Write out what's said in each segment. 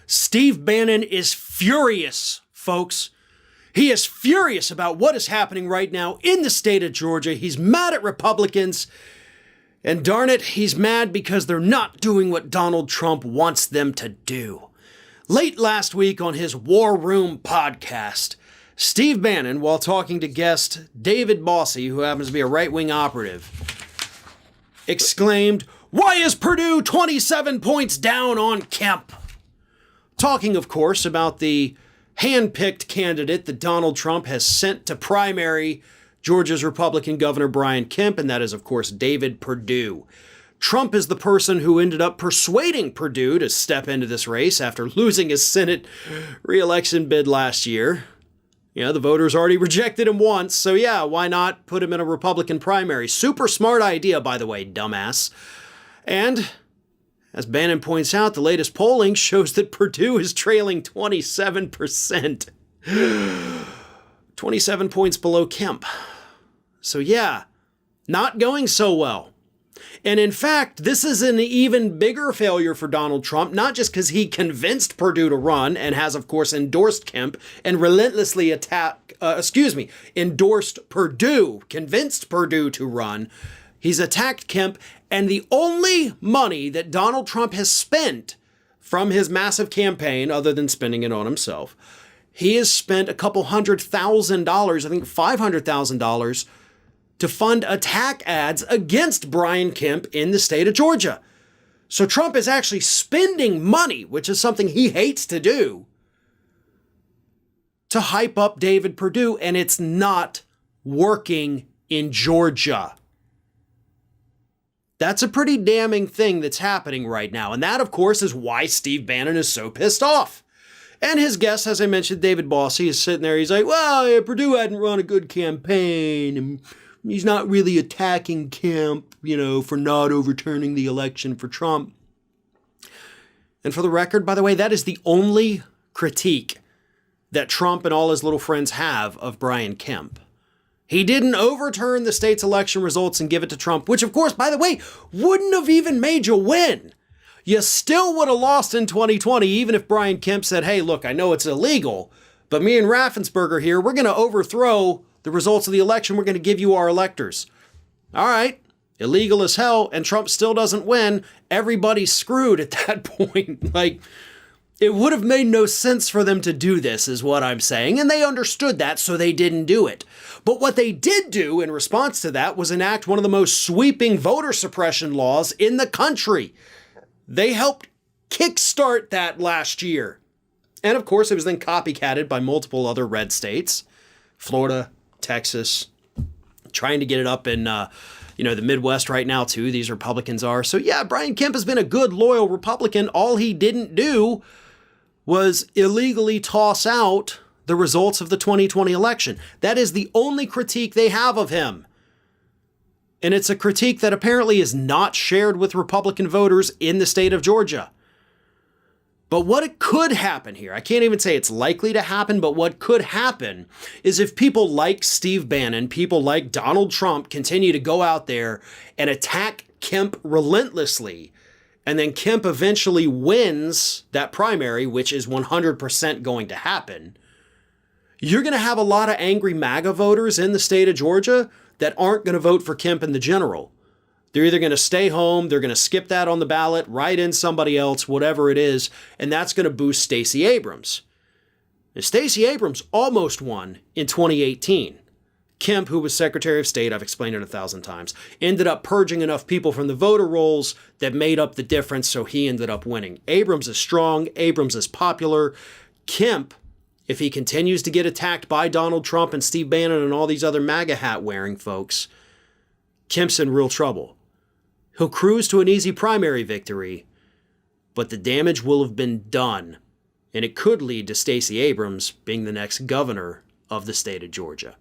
Steve Bannon is furious, folks. He is furious about what is happening right now in the state of Georgia. He's mad at Republicans. And darn it, he's mad because they're not doing what Donald Trump wants them to do. Late last week on his War Room podcast, Steve Bannon, while talking to guest David Bossie, who happens to be a right-wing operative, exclaimed, "Why is Purdue 27 points down on Kemp?" Talking, of course, about the hand-picked candidate that Donald Trump has sent to primary Georgia's Republican Governor Brian Kemp, and that is, of course, David Perdue. Trump is the person who ended up persuading Perdue to step into this race after losing his Senate re-election bid last year. You know, the voters already rejected him once, so yeah, why not put him in a Republican primary? Super smart idea, by the way, dumbass. And as Bannon points out, the latest polling shows that Perdue is trailing 27%. 27 points below Kemp. So yeah, not going so well. And in fact, this is an even bigger failure for Donald Trump, not just because he convinced Perdue to run and has, of course, endorsed Kemp and relentlessly endorsed Perdue, convinced Perdue to run. He's attacked Kemp, and the only money that Donald Trump has spent from his massive campaign, other than spending it on himself, he has spent a couple $100,000, I think $500,000, to fund attack ads against Brian Kemp in the state of Georgia. So Trump is actually spending money, which is something he hates to do, to hype up David Perdue, and it's not working in Georgia. That's a pretty damning thing that's happening right now. And that, of course, is why Steve Bannon is so pissed off. And his guest, as I mentioned, David Bossie, is sitting there. He's like, well, yeah, Perdue hadn't run a good campaign. And he's not really attacking Kemp, for not overturning the election for Trump. And for the record, by the way, that is the only critique that Trump and all his little friends have of Brian Kemp. He didn't overturn the state's election results and give it to Trump, which, of course, by the way, wouldn't have even made you win. You still would have lost in 2020, even if Brian Kemp said, hey, look, I know it's illegal, but me and Raffensperger here, we're going to overthrow the results of the election. We're going to give you our electors. All right, illegal as hell, and Trump still doesn't win. Everybody's screwed at that point. It would have made no sense for them to do this, is what I'm saying, and they understood that, so they didn't do it. But what they did do in response to that was enact one of the most sweeping voter suppression laws in the country. They helped kickstart that last year. And of course, it was then copycatted by multiple other red states. Florida, Texas, trying to get it up in, the Midwest right now, too. These Republicans are. So yeah, Brian Kemp has been a good, loyal Republican. All he didn't do was illegally toss out the results of the 2020 election. That is the only critique they have of him. And it's a critique that apparently is not shared with Republican voters in the state of Georgia. But what could happen here, I can't even say it's likely to happen, but what could happen is if people like Steve Bannon, people like Donald Trump continue to go out there and attack Kemp relentlessly, and then Kemp eventually wins that primary, which is 100% going to happen, you're going to have a lot of angry MAGA voters in the state of Georgia that aren't going to vote for Kemp in the general. They're either going to stay home, they're going to skip that on the ballot, write in somebody else, whatever it is, and that's going to boost Stacey Abrams. And Stacey Abrams almost won in 2018. Kemp, who was Secretary of State, I've explained it 1,000 times, ended up purging enough people from the voter rolls that made up the difference, so he ended up winning. Abrams is strong, Abrams is popular. Kemp, if he continues to get attacked by Donald Trump and Steve Bannon and all these other MAGA hat-wearing folks, Kemp's in real trouble. He'll cruise to an easy primary victory, but the damage will have been done, and it could lead to Stacey Abrams being the next governor of the state of Georgia.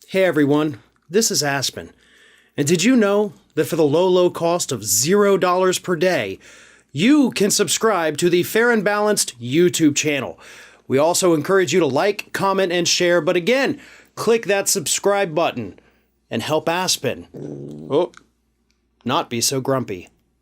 Hey everyone, this is Aspen, and did you know that for the low cost of $0 per day, you can subscribe to the Fair and Balanced YouTube channel? We also encourage you to like, comment, and share, but again, click that subscribe button and help Aspen not be so grumpy.